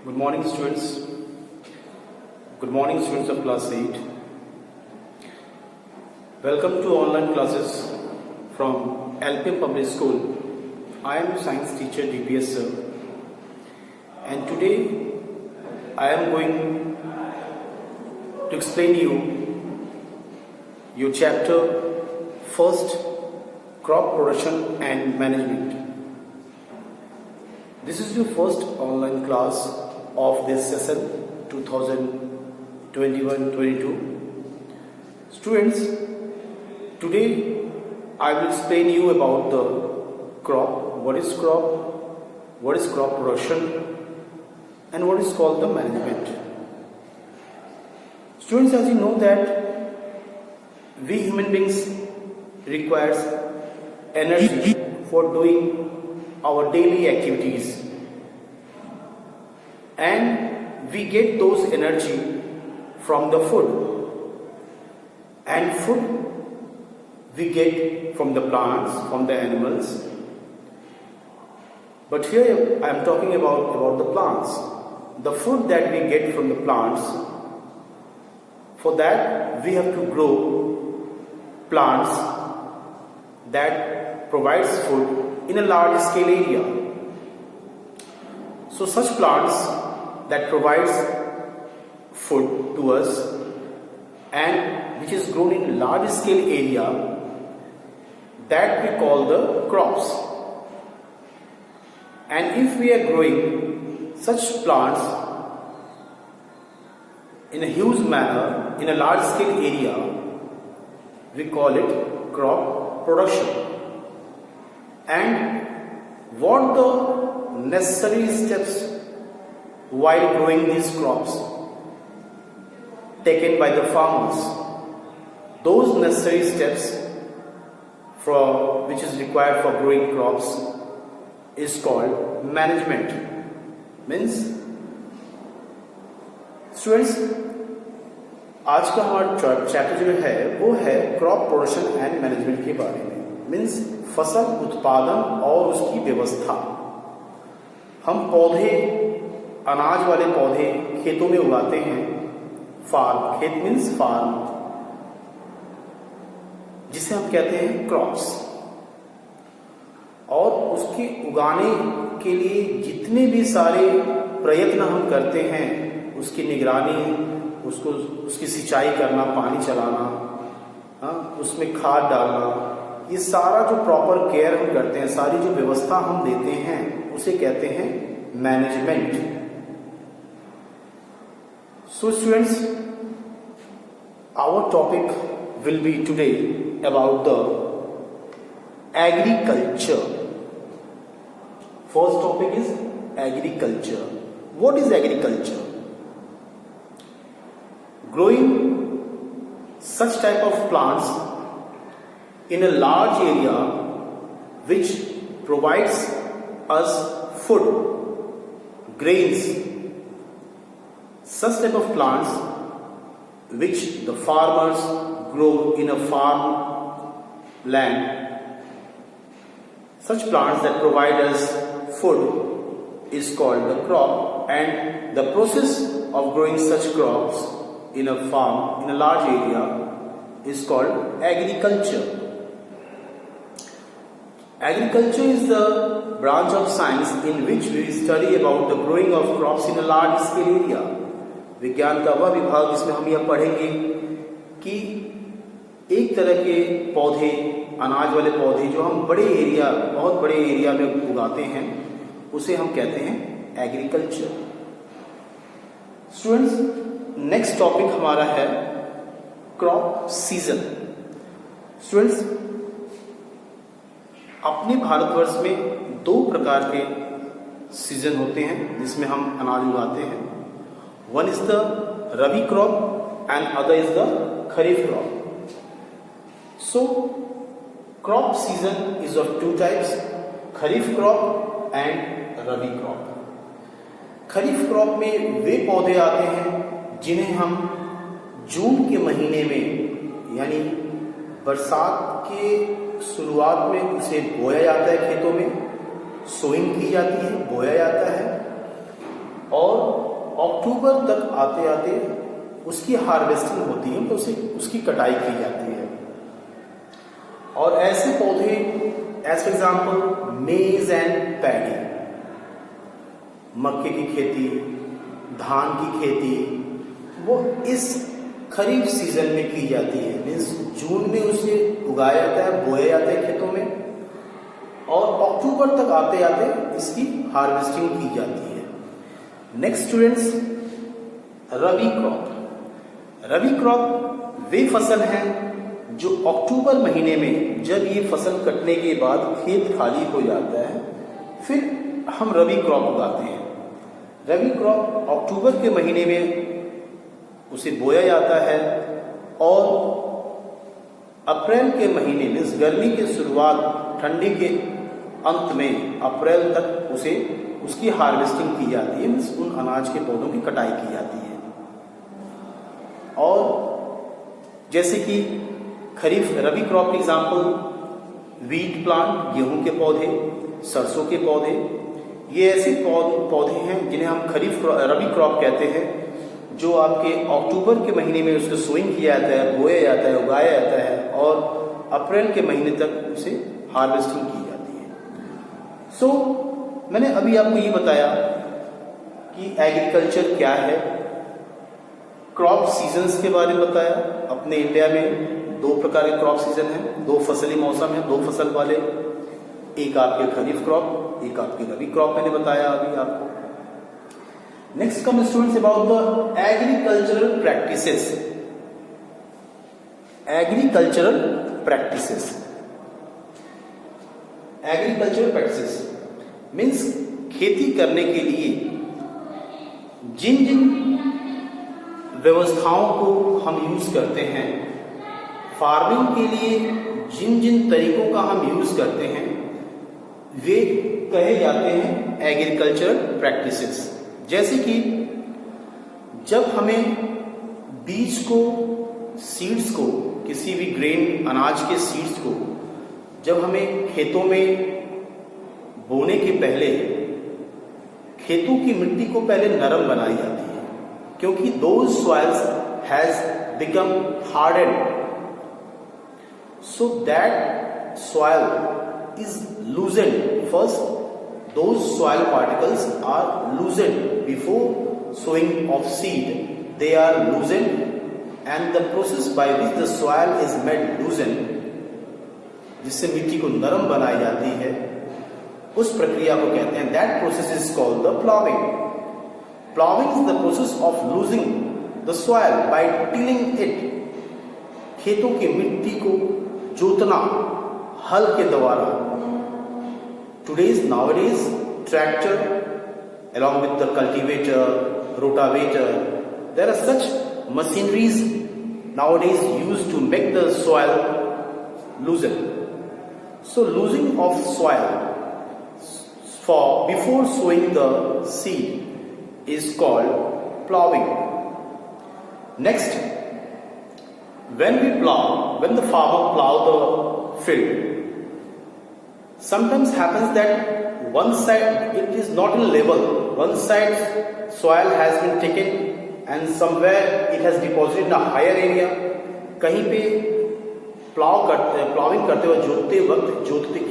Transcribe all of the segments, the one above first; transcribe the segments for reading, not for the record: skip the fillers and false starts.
Good morning, students. Good morning, students of class 8. Welcome to online classes from LPM Public School. I am science teacher DPS sir, and today I am going to explain you your chapter first, crop production and management. This is your first online class of this session 2021-22. Students, today I will explain you about the crop, what is crop production, and what is called the management. Students, as you know that we human beings requires energy for doing our daily activities, and we get those energy from the food, and food we get from the plants, from the animals. But here I am talking about the plants, the food that we get from the plants. For that we have to grow plants that provides food in a large scale area. So such plants that provides food to us and which is grown in large scale area, that we call the crops. And if we are growing such plants in a huge manner in a large scale area, we call it crop production. And what the necessary steps while growing these crops taken by the farmers, those necessary steps for which is required for growing crops is called management. Means students, आज का हमारा chapter जो है वो है crop production and management के बारे में। मीन्स फसल उत्पादन और उसकी व्यवस्था। हम पौधे, अनाज वाले पौधे खेतों में उगाते हैं। फार्म, खेत मीन्स फार्म, जिसे हम कहते हैं क्रॉप्स। और उसके उगाने के लिए जितने भी सारे प्रयत्न हम करते हैं, उसकी निगरानी, उसकी सिंचाई करना, पानी चलाना, उसमें खाद डालना, ये सारा जो प्रॉपर केयर हम करते हैं, सारी जो व्यवस्था हम देते हैं, उसे कहते हैं management. So students, our topic will be today about the agriculture. First topic is agriculture. What is agriculture? Growing such type of plants in a large area which provides us food, grains, such type of plants which the farmers grow in a farm land, such plants that provide us food is called the crop. And the process of growing such crops in a farm, in a large area, is called agriculture. Agriculture is the branch of science in which we study about the growing of crops in a large scale area. विज्ञान का वह विभाग जिसमें हम यह पढ़ेंगे कि एक तरह के पौधे, अनाज वाले पौधे जो हम बहुत बड़े एरिया में उगाते हैं, उसे हम कहते हैं एग्रीकल्चर। स्टूडेंट्स, नेक्स्ट टॉपिक हमारा है क्रॉप सीजन। स्टूडेंट्स, अपने भारतवर्ष में दो प्रकार के सीजन होते हैं जिसमें हम अनाज उगाते हैं। One is the rabi crop and other is the kharif crop. So crop season is of two types, kharif crop and rabi crop. Kharif crop में वे पौधे आते हैं जिन्हें हम जून के महीने में, यानी बरसात के शुरुआत में उसे बोया जाता है, खेतों में सोइंग की जाती है, बोया जाता है, और अक्टूबर तक आते आते उसकी हार्वेस्टिंग होती है, तो उसकी कटाई की जाती है। और ऐसे पौधे एज फॉर एग्जाम्पल मेज एंड पैडी, मक्के की खेती, धान की खेती, वो इस खरीफ सीजन में की जाती है। मीन्स जून में उसे उगाया जाता है, बोया जाता है खेतों में, और अक्टूबर तक आते आते इसकी हार्वेस्टिंग की जाती है। नेक्स्ट स्टूडेंट्स, रबी क्रॉप। रबी क्रॉप वे फसल हैं जो अक्टूबर महीने में, जब ये फसल कटने के बाद खेत खाली हो जाता है, फिर हम रबी क्रॉप उगाते हैं। रबी क्रॉप अक्टूबर के महीने में उसे बोया जाता है और अप्रैल के महीने में, गर्मी की शुरुआत, ठंडी के अंत में अप्रैल तक उसकी हार्वेस्टिंग की जाती है। मीन्स उन अनाज के पौधों की कटाई की जाती है। और जैसे कि खरीफ रबी क्रॉप के एग्जाम्पल वीट प्लांट, गेहूं के पौधे, सरसों के पौधे, ये ऐसे पौधे हैं जिन्हें हम खरीफ रबी क्रॉप कहते हैं, जो आपके अक्टूबर के महीने में उसको सोइंग किया जाता है, बोया जाता है, उगाया जाता है और अप्रैल के महीने तक उसे हार्वेस्टिंग की जाती है। सो मैंने अभी आपको ये बताया कि एग्रीकल्चर क्या है, क्रॉप सीजन्स के बारे में बताया। अपने इंडिया में 2 प्रकार के क्रॉप सीजन हैं, 2 फसली मौसम है, 2 फसल वाले, एक आपके खरीफ क्रॉप, एक आपके रबी क्रॉप, मैंने बताया अभी आपको। Next come students about the agricultural practices. Agricultural practices, agricultural practices means खेती करने के लिए जिन जिन व्यवस्थाओं को हम यूज करते हैं, फार्मिंग के लिए जिन जिन तरीकों का हम यूज करते हैं, वे कहे जाते हैं एग्रीकल्चरल प्रैक्टिसेस। जैसे कि जब हमें बीज को, सीड्स को, किसी भी ग्रेन अनाज के सीड्स को जब हमें खेतों में बोने के पहले खेतों की मिट्टी को पहले नरम बनाई जाती है, क्योंकि those soils has become hardened, so that soil is loosened. First, those soil particles are loosened before sowing of seed. They are loosened, and the process by which the soil is made loosened, जिससे मिट्टी को नरम बनाई जाती है, उस प्रक्रिया को कहते हैं, that process is called the plowing. Plowing is the process of loosening the soil by tilling it. खेतों की मिट्टी को जोतना हल के द्वारा। Nowadays, tractor along with the cultivator, rotavator, there are such machineries nowadays used to make the soil loosen. So loosening of soil before sowing the seed is called plowing. Next, when the farmer plow the field, sometimes happens that one side it is not in level, one side soil has been taken and somewhere it has deposited in a higher area. कहीं पे ploughing करते हुए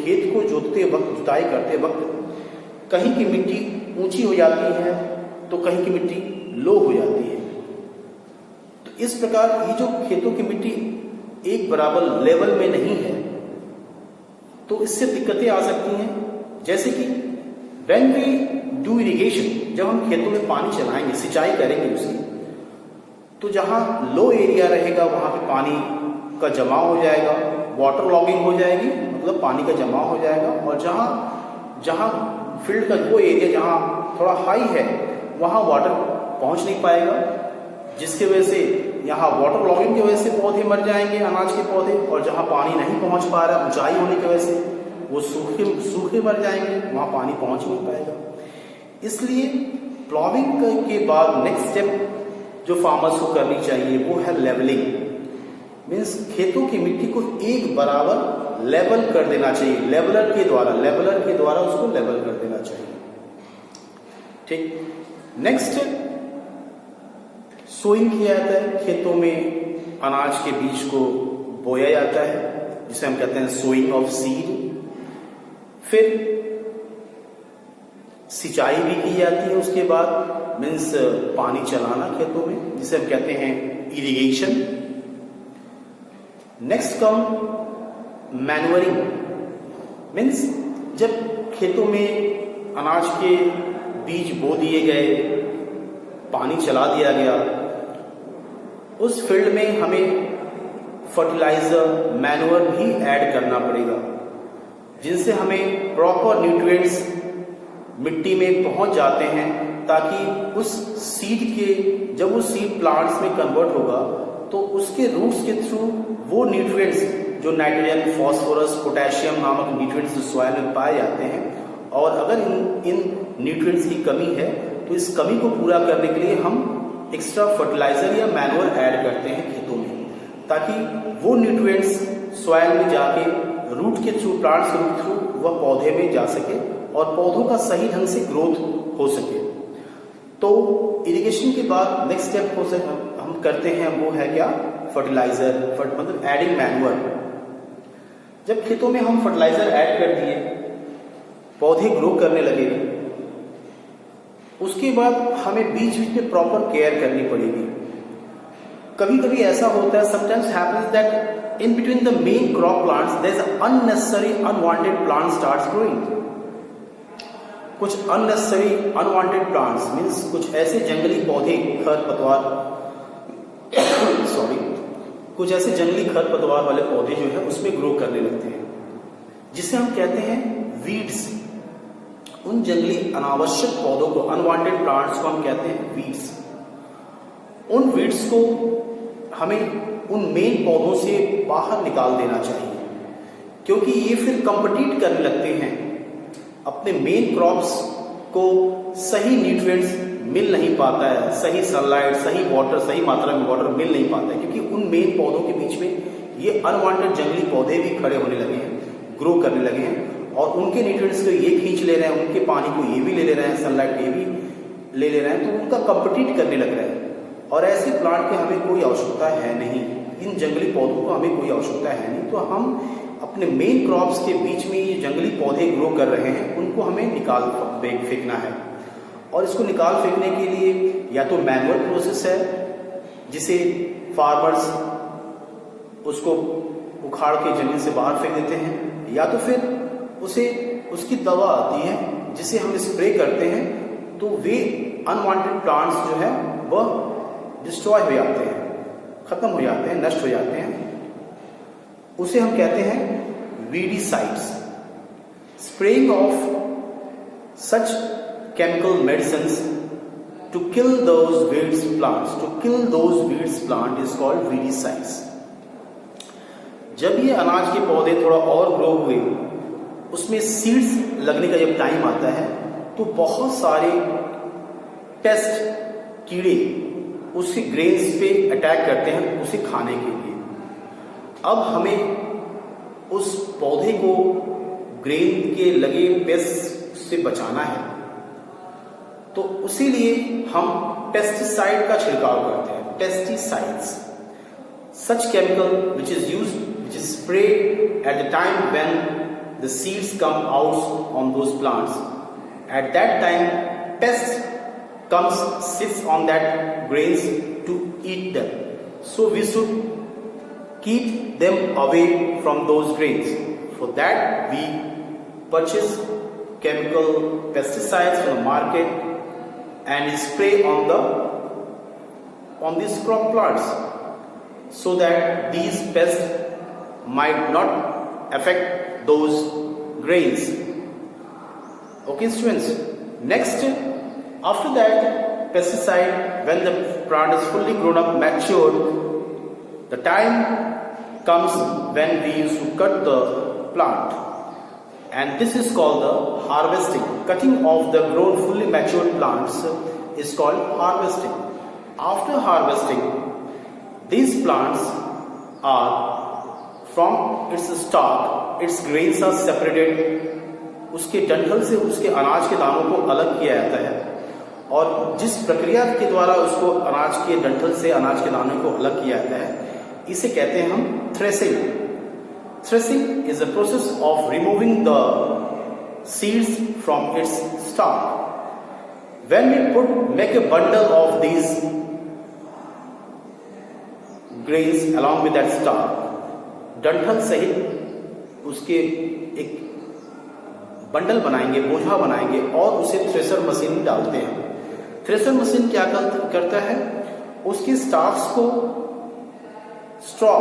खेत को जोतते वक्त, जुताई करते वक्त कहीं की मिट्टी ऊंची हो जाती है तो कहीं की मिट्टी लो हो जाती है। तो इस प्रकार ये जो खेतों की मिट्टी एक बराबर लेवल में नहीं है, तो इससे दिक्कतें आ सकती हैं। जैसे कि व्हेन वी डू इरिगेशन, जब हम खेतों में पानी चलाएंगे, सिंचाई करेंगे उसकी, तो जहां लो एरिया रहेगा वहां पे पानी का जमाव हो जाएगा, वाटर लॉगिंग हो जाएगी, मतलब पानी का जमाव हो जाएगा। और जहां फील्ड का वो एरिया जहां थोड़ा हाई है वहां वाटर पहुंच नहीं पाएगा, जिसकी वजह से यहाँ वाटर लॉगिंग की वजह से पौधे मर जाएंगे, अनाज के पौधे। और जहां पानी नहीं पहुंच पा रहा, ऊंचाई होने की वजह से वो सूखे मर जाएंगे, वहां पानी पहुंच नहीं पाएगा। इसलिए प्लॉविंग के बाद नेक्स्ट स्टेप जो फार्मर्स को करनी चाहिए वो है लेवलिंग। मीन्स खेतों की मिट्टी को एक बराबर लेवल कर देना चाहिए, लेवलर के द्वारा उसको लेवल कर देना चाहिए। ठीक। नेक्स्ट सोइंग किया जाता है, खेतों में अनाज के बीज को बोया जाता है जिसे हम कहते हैं सोइंग ऑफ सीड। फिर सिंचाई भी की जाती है उसके बाद, मीन्स पानी चलाना खेतों में, जिसे हम कहते हैं इरिगेशन। नेक्स्ट कम मैन्युअरिंग, मीन्स जब खेतों में अनाज के बीज बो दिए गए, पानी चला दिया गया, उस फील्ड में हमें फर्टिलाइजर मैन्युअर भी ऐड करना पड़ेगा, जिनसे हमें प्रॉपर न्यूट्रिएंट्स मिट्टी में पहुंच जाते हैं, ताकि उस सीड के, जब वो सीड प्लांट्स में कन्वर्ट होगा तो उसके रूट्स के थ्रू वो न्यूट्रिएंट्स जो नाइट्रोजन, फास्फोरस, पोटेशियम नामक न्यूट्रिएंट्स जो सॉइल में पाए जाते हैं, और अगर इन न्यूट्रिएंट्स की कमी है तो इस कमी को पूरा करने के लिए हम एक्स्ट्रा फर्टिलाइजर या मैन्युअर ऐड करते हैं खेतों में, ताकि वो न्यूट्रिएंट्स सॉइल में जाके रूट के थ्रू, प्लांट्स के रूट थ्रू वह पौधे में जा सके और पौधों का सही ढंग से ग्रोथ हो सके। तो इरिगेशन के बाद नेक्स्ट स्टेप हम करते हैं वो है क्या, फर्टिलाइजर, मतलब एडिंग मैन्युअर। जब खेतों में हम फर्टिलाइजर ऐड कर दिए, पौधे ग्रो करने लगे, उसके बाद हमें बीच बीच में प्रॉपर केयर करनी पड़ेगी। कभी कभी ऐसा होता है, sometimes happens that in between the main crop plants there is unnecessary unwanted plant starts growing. कुछ अननेसेसरी अनवांटेड प्लांट्स मीन्स कुछ ऐसे जंगली पौधे, खरपतवार सॉरी कुछ ऐसे जंगली खरपतवार वाले पौधे जो है उसमें ग्रो करने लगते हैं, जिसे हम कहते हैं वीड्स। उन जंगली अनावश्यक पौधों को, अनवांटेड प्लांट्स को हम कहते हैं वीड्स। उन वीड्स को हमें उन मेन पौधों से बाहर निकाल देना चाहिए, क्योंकि ये फिर कंपीट करने लगते हैं, अपने मेन क्रॉप्स को सही न्यूट्रिएंट्स मिल नहीं पाता है, सही सनलाइट, सही वाटर, सही मात्रा में वाटर मिल नहीं पाता है, क्योंकि उन मेन पौधों के बीच में ये अनवांटेड जंगली पौधे भी खड़े होने लगे हैं, ग्रो करने लगे हैं, और उनके न्यूट्रिएंट्स को ये खींच ले रहे हैं, उनके पानी को ये भी ले रहे हैं, सनलाइट ये भी ले रहे हैं, तो उनका कंपीट करने लग रहा है। और ऐसे प्लांट की हमें कोई आवश्यकता है नहीं, इन जंगली पौधों को हमें कोई आवश्यकता है नहीं। तो हम अपने मेन क्रॉप्स के बीच में ये जंगली पौधे ग्रो कर रहे हैं, उनको हमें निकाल फेंकना है। और इसको निकाल फेंकने के लिए या तो मैनुअल प्रोसेस है, जिसे फार्मर्स उसको उखाड़ के जमीन से बाहर फेंक देते हैं, या तो फिर उसकी दवा आती है जिसे हम स्प्रे करते हैं, तो वे अनवांटेड प्लांट्स जो है वह डिस्ट्रॉय हो जाते हैं, खत्म हो जाते हैं, नष्ट हो जाते हैं। उसे हम कहते हैं weedicides. Spraying of such chemical medicines to kill those weeds plants, is called weedicides. जब ये अनाज के पौधे थोड़ा और ग्रो हुए, उसमें सीड्स लगने का जब टाइम आता है, तो बहुत सारे पेस्ट, कीड़े उसके ग्रेन्स पे अटैक करते हैं उसे खाने के लिए। अब हमें उस पौधे को ग्रेन के लगे पेस्ट से बचाना है, तो उसी लिए हम पेस्टिसाइड का छिड़काव करते हैं। Pesticides, such chemical which is sprayed at the time when the seeds come out on those plants. At that time, pest sits on that grains to eat them. So we should keep them away from those grains. For that, we purchase chemical pesticides from the market and spray on these crop plants, so that these pests might not affect those grains. Okay, students. Next, after that pesticide, when the plant is fully grown up, matured, the time comes when we used to cut the plant. And this is called the harvesting. Cutting of the grown fully matured plants is called harvesting. After harvesting, these plants are from its stalk, its grains are separated. उसके डंठल से उसके अनाज के दानों को अलग किया जाता है, और जिस प्रक्रिया के द्वारा उसको अनाज के डंठल से अनाज के दाने को अलग किया जाता है, इसे कहते हैं हम threshing. Threshing is a process of removing the seeds from its stock. When we make a bundle of these grains along with that stalk, डंठल सहित उसके एक बंडल बनाएंगे, बोझा बनाएंगे और उसे थ्रेसर मशीन में डालते हैं। थ्रेसर मशीन क्या करता है, उसके स्टार्च को स्ट्रॉ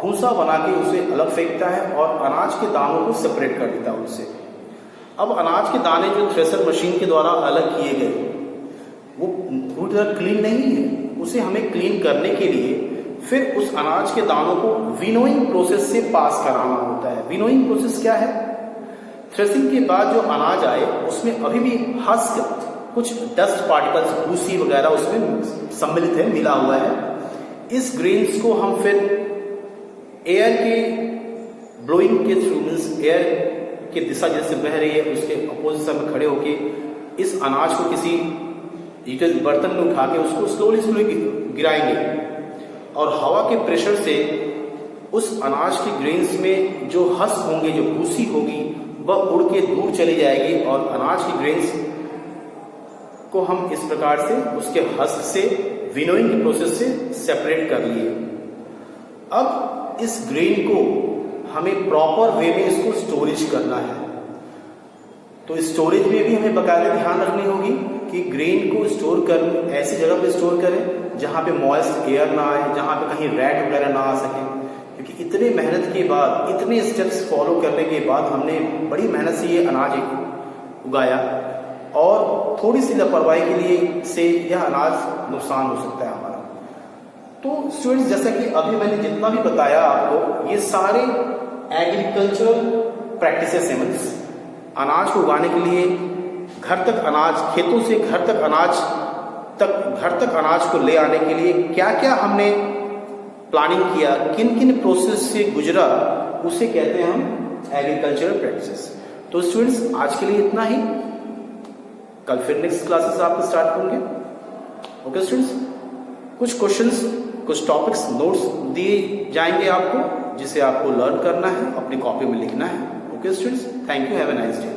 भूसा बना के उसे अलग फेंकता है और अनाज के दानों को सेपरेट कर देता है उनसे। अब अनाज के दाने जो थ्रेसर मशीन के द्वारा अलग किए गए वो पूरी तरह क्लीन नहीं है, उसे हमें क्लीन करने के लिए फिर उस अनाज के दानों को विनोइंग प्रोसेस से पास कराना होता है। विनोइंग प्रोसेस क्या है, थ्रेसिंग के बाद जो अनाज आए उसमें अभी भी हस्क, कुछ डस्ट पार्टिकल्स, भूसी वगैरह उसमें सम्मिलित है, मिला हुआ है। इस ग्रेन्स को हम फिर एयर के ब्लोइंग के थ्रू, मीन्स एयर की दिशा जैसे बह रही है उसके अपोजिशन में खड़े होके इस अनाज को किसी बर्तन में उठा के उसको स्लोली गिराएंगे और हवा के प्रेशर से उस अनाज के ग्रेन्स में जो हस्क होंगे, जो भूसी होगी, वह उड़ के दूर चली जाएगी और अनाज की ग्रेन्स को हम इस प्रकार से उसके हस्क से विनोइंग के प्रोसेस से सेपरेट कर लिए। अब इस ग्रेन को हमें प्रॉपर वे में इसको स्टोरेज करना है, तो स्टोरेज में भी हमें बकायदा ध्यान रखनी होगी कि ग्रेन को स्टोर कर ऐसी जगह पे स्टोर करें जहां पे मॉइस्ट एयर ना आए, जहां पे कहीं रैट वगैरह ना आ सके, क्योंकि इतने मेहनत के बाद, इतने स्टेप्स फॉलो करने के बाद हमने बड़ी मेहनत से ये अनाज उगाया और थोड़ी सी लापरवाही के लिए से यह अनाज नुकसान हो सकता है हमारा। तो स्टूडेंट्स, जैसा कि अभी मैंने जितना भी बताया आपको, ये सारे एग्रीकल्चरल प्रैक्टिसेस हैं। मीन्स अनाज को उगाने के लिए घर तक अनाज, खेतों से घर तक अनाज को ले आने के लिए क्या क्या हमने प्लानिंग किया, किन किन प्रोसेस से गुजरा, उसे कहते हैं हम एग्रीकल्चरल प्रैक्टिसेस। तो स्टूडेंट्स, आज के लिए इतना ही। कल फिर नेक्स्ट क्लासेस आपके स्टार्ट होंगे। ओके स्टूडेंट्स, कुछ क्वेश्चंस, कुछ टॉपिक्स, नोट्स दिए जाएंगे आपको, जिसे आपको लर्न करना है, अपनी कॉपी में लिखना है। Okay students, thank you, have a nice day.